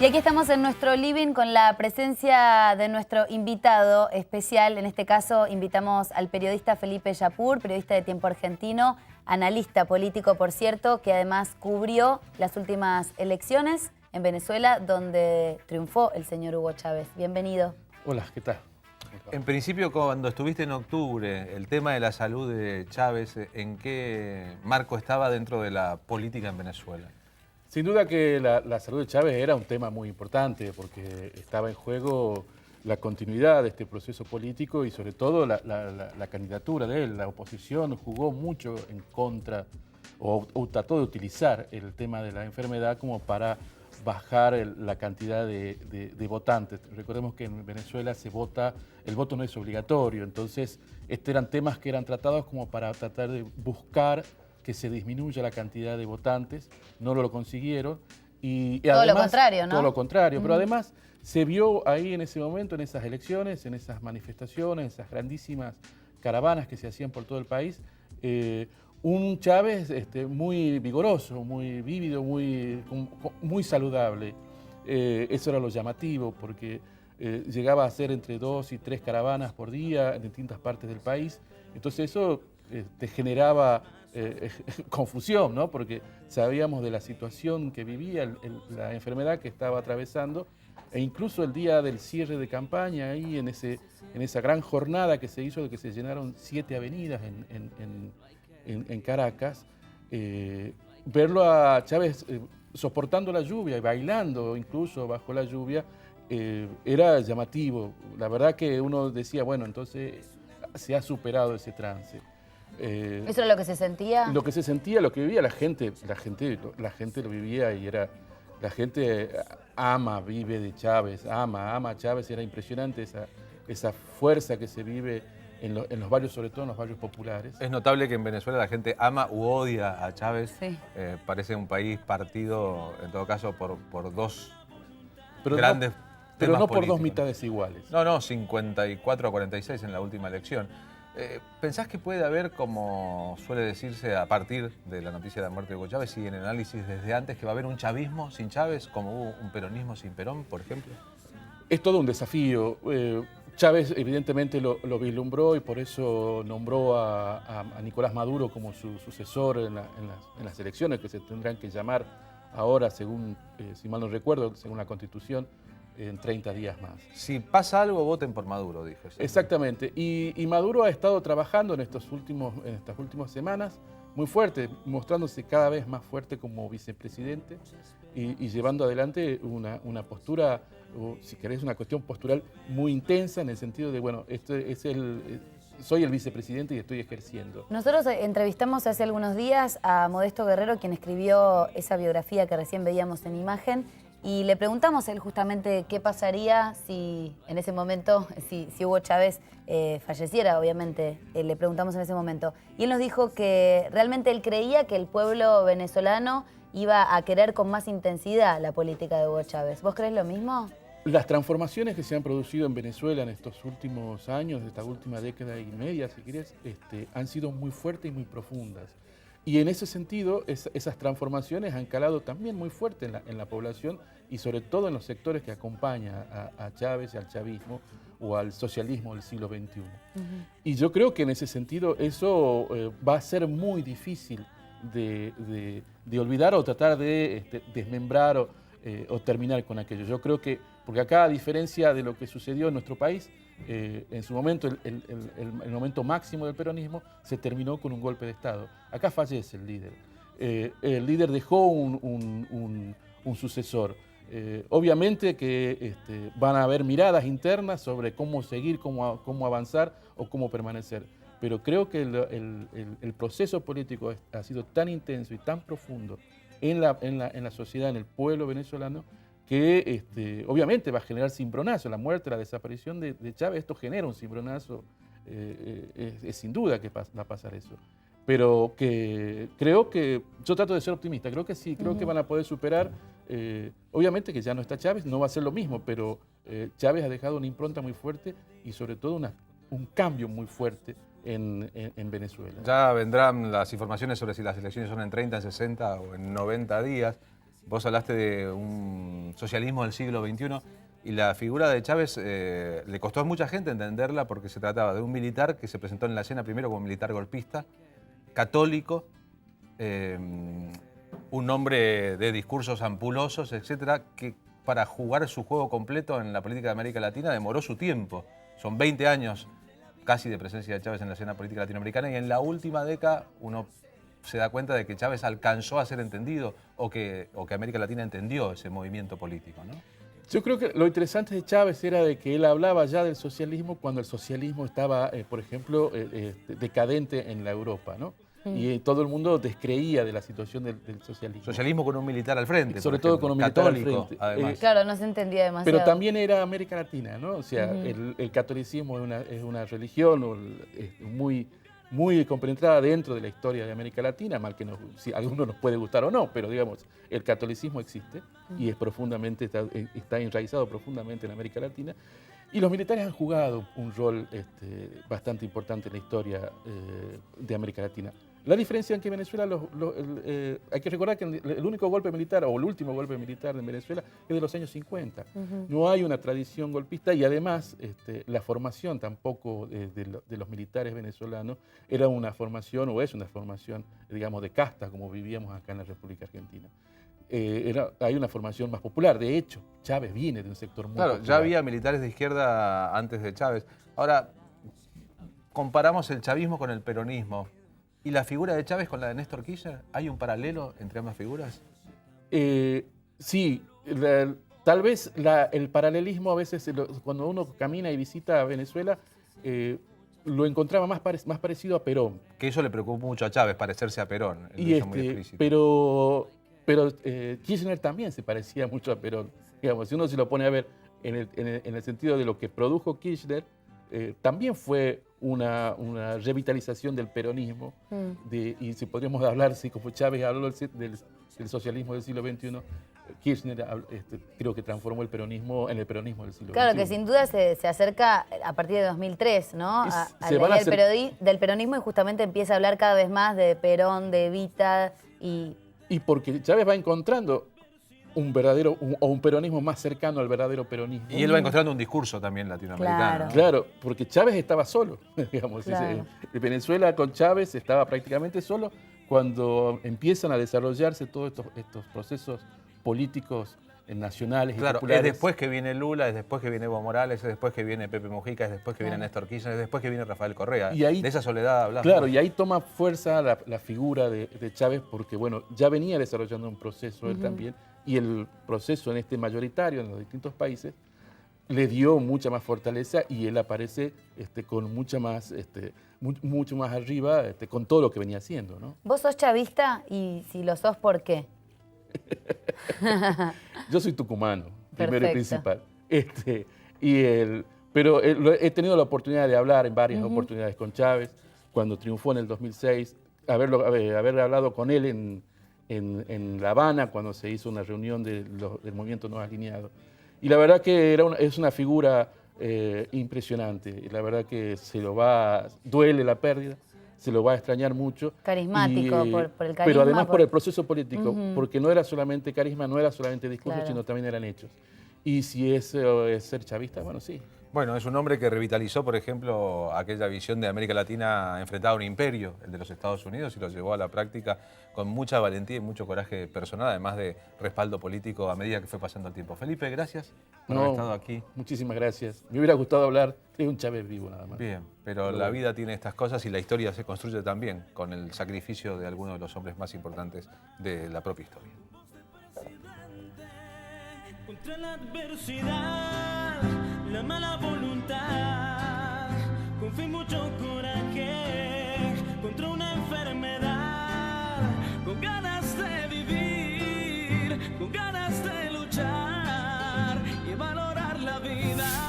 Y aquí estamos en nuestro living con la presencia de nuestro invitado especial. En este caso invitamos al periodista Felipe Yapur, periodista de Tiempo Argentino, analista político, por cierto, que además cubrió las últimas elecciones en Venezuela, donde triunfó el señor Hugo Chávez. Bienvenido. Hola, ¿qué tal? En principio, cuando estuviste en octubre, el tema de la salud de Chávez, ¿en qué marco estaba dentro de la política en Venezuela? Sin duda que la salud de Chávez era un tema muy importante porque estaba en juego la continuidad de este proceso político y sobre todo la candidatura de él. La oposición jugó mucho en contra o trató de utilizar el tema de la enfermedad como para bajar la cantidad de votantes. Recordemos que en Venezuela se vota, el voto no es obligatorio, entonces estos eran temas que eran tratados como para tratar de buscar que se disminuya la cantidad de votantes, no lo consiguieron. Y todo además, lo contrario, ¿no? Todo lo contrario, pero además se vio ahí en ese momento, en esas elecciones, en esas manifestaciones, esas grandísimas caravanas que se hacían por todo el país, un Chávez muy vigoroso, muy vívido, muy saludable. Eso era lo llamativo, porque llegaba a hacer entre 2 y 3 caravanas por día en distintas partes del país. Entonces eso te generaba confusión, ¿no? Porque sabíamos de la situación que vivía, la enfermedad que estaba atravesando, e incluso el día del cierre de campaña, ahí en esa gran jornada que se hizo, de que se llenaron 7 avenidas en Caracas, verlo a Chávez soportando la lluvia y bailando incluso bajo la lluvia, era llamativo. La verdad que uno decía, bueno, entonces se ha superado ese trance. ¿Eso era lo que se sentía? Lo que se sentía, lo que vivía la gente lo vivía y era, la gente vive de Chávez, ama a Chávez, era impresionante esa fuerza que se vive en los barrios, sobre todo en los barrios populares. Es notable que en Venezuela la gente ama u odia a Chávez. Sí. Parece un país partido, en todo caso, por dos Pero grandes pero temas no por dos políticos. mitades iguales. No, 54 a 46 en la última elección. ¿Pensás que puede haber, como suele decirse a partir de la noticia de la muerte de Hugo Chávez y en el análisis desde antes, que va a haber un chavismo sin Chávez, como hubo un peronismo sin Perón, por ejemplo? Es todo un desafío. Chávez evidentemente lo vislumbró y por eso nombró a Nicolás Maduro como su sucesor en las elecciones que se tendrán que llamar ahora, según, si mal no recuerdo, según la Constitución, en 30 días más. Si pasa algo, voten por Maduro, dijo. Exactamente. Y Maduro ha estado trabajando en estas últimas semanas muy fuerte, mostrándose cada vez más fuerte como vicepresidente y llevando adelante una postura, o si querés, una cuestión postural muy intensa en el sentido de, bueno, soy el vicepresidente y estoy ejerciendo. Nosotros entrevistamos hace algunos días a Modesto Guerrero, quien escribió esa biografía que recién veíamos en imagen, y le preguntamos a él justamente qué pasaría si en ese momento, si Hugo Chávez falleciera, obviamente, le preguntamos en ese momento. Y él nos dijo que realmente él creía que el pueblo venezolano iba a querer con más intensidad la política de Hugo Chávez. ¿Vos crees lo mismo? Las transformaciones que se han producido en Venezuela en estos últimos años, de esta última década y media, si querés, han sido muy fuertes y muy profundas. Y en ese sentido, esas transformaciones han calado también muy fuerte en la población y sobre todo en los sectores que acompañan a Chávez y al chavismo o al socialismo del siglo XXI. Y yo creo que en ese sentido eso va a ser muy difícil de olvidar o tratar de desmembrar o terminar con aquello. Yo creo que, porque acá, a diferencia de lo que sucedió en nuestro país, en su momento, el momento máximo del peronismo se terminó con un golpe de Estado. Acá fallece el líder. El líder dejó un sucesor. Obviamente que van a haber miradas internas sobre cómo seguir, cómo avanzar o cómo permanecer. Pero creo que el proceso político ha sido tan intenso y tan profundo en la sociedad, en el pueblo venezolano, que obviamente va a generar cimbronazo. La muerte, la desaparición de Chávez, esto genera un cimbronazo, es sin duda que va a pasar eso. Pero que creo que, yo trato de ser optimista, creo que sí, creo que van a poder superar, obviamente que ya no está Chávez, no va a ser lo mismo, pero Chávez ha dejado una impronta muy fuerte y sobre todo un cambio muy fuerte en Venezuela. Ya vendrán las informaciones sobre si las elecciones son en 30, en 60 o en 90 días. Vos hablaste de un socialismo del siglo XXI y la figura de Chávez le costó a mucha gente entenderla porque se trataba de un militar que se presentó en la escena primero como militar golpista, católico, un hombre de discursos ampulosos, etcétera, que para jugar su juego completo en la política de América Latina demoró su tiempo. Son 20 años casi de presencia de Chávez en la escena política latinoamericana y en la última década uno se da cuenta de que Chávez alcanzó a ser entendido o que América Latina entendió ese movimiento político, ¿no? Yo creo que lo interesante de Chávez era de que él hablaba ya del socialismo cuando el socialismo estaba, por ejemplo, decadente en la Europa, ¿no? Y todo el mundo descreía de la situación del socialismo. Socialismo con un militar al frente, sobre todo con un militar católico, al frente. además. Claro, no se entendía demasiado. Pero también era América Latina, ¿no? O sea, el catolicismo es una religión muy compenetrada dentro de la historia de América Latina, mal que si a algunos nos puede gustar o no, pero digamos, el catolicismo existe y es profundamente, está enraizado profundamente en América Latina. Y los militares han jugado un rol bastante importante en la historia de América Latina. La diferencia en que Venezuela, hay que recordar que el único golpe militar, o el último golpe militar en Venezuela, es de los años 50. No hay una tradición golpista y además la formación tampoco de los militares venezolanos era una formación, o es una formación, digamos, de casta, como vivíamos acá en la República Argentina. Hay una formación más popular. De hecho, Chávez viene de un sector muy popular. Ya había militares de izquierda antes de Chávez. Ahora, comparamos el chavismo con el peronismo. ¿Y la figura de Chávez con la de Néstor Kirchner? ¿Hay un paralelo entre ambas figuras? Sí, tal vez el paralelismo a veces, cuando uno camina y visita Venezuela, lo encontraba más parecido a Perón. Que eso le preocupó mucho a Chávez, parecerse a Perón. Pero Kirchner también se parecía mucho a Perón. Digamos, si uno se lo pone a ver en el sentido de lo que produjo Kirchner, también fue una revitalización del peronismo, y si podríamos hablar, si como Chávez habló del socialismo del siglo XXI, Kirchner creo que transformó el peronismo en el peronismo del siglo XXI. Claro, que sin duda se acerca a partir de 2003, ¿no? A la idea del peronismo, y justamente empieza a hablar cada vez más de Perón, de Evita y porque Chávez va encontrando un peronismo más cercano al verdadero peronismo. Y él va encontrando un discurso también latinoamericano. Claro, porque Chávez estaba solo, digamos. Claro. Venezuela con Chávez estaba prácticamente solo cuando empiezan a desarrollarse todos estos procesos políticos nacionales y populares. Es después que viene Lula, es después que viene Evo Morales, es después que viene Pepe Mujica, es después que viene Néstor Kirchner, es después que viene Rafael Correa. Y ahí, de esa soledad hablamos. Claro, y ahí toma fuerza la figura de Chávez porque, bueno, ya venía desarrollando un proceso él también, y el proceso mayoritario en los distintos países le dio mucha más fortaleza y él aparece con mucho más arriba con todo lo que venía haciendo, ¿no? ¿Vos sos chavista? Y si lo sos, ¿por qué? Yo soy tucumano, primero y principal. Pero he tenido la oportunidad de hablar en varias oportunidades con Chávez, cuando triunfó en el 2006, haber hablado con él en La Habana, cuando se hizo una reunión del Movimiento No Alineado. Y la verdad que es una figura impresionante. Y la verdad que duele la pérdida, se lo va a extrañar mucho. Carismático, por el carisma. Pero además por el proceso político, porque no era solamente carisma, no era solamente discurso, sino también eran hechos. Y si es ser chavista, bueno, sí. Bueno, es un hombre que revitalizó, por ejemplo, aquella visión de América Latina enfrentada a un imperio, el de los Estados Unidos, y lo llevó a la práctica con mucha valentía y mucho coraje personal, además de respaldo político a medida que fue pasando el tiempo. Felipe, gracias por haber estado aquí. Muchísimas gracias. Me hubiera gustado hablar de un Chávez vivo nada más. Bien, pero la vida tiene estas cosas y la historia se construye también con el sacrificio de algunos de los hombres más importantes de la propia historia. Contra la adversidad, la mala voluntad, con fe y mucho coraje, contra una enfermedad, con ganas de vivir, con ganas de luchar y valorar la vida.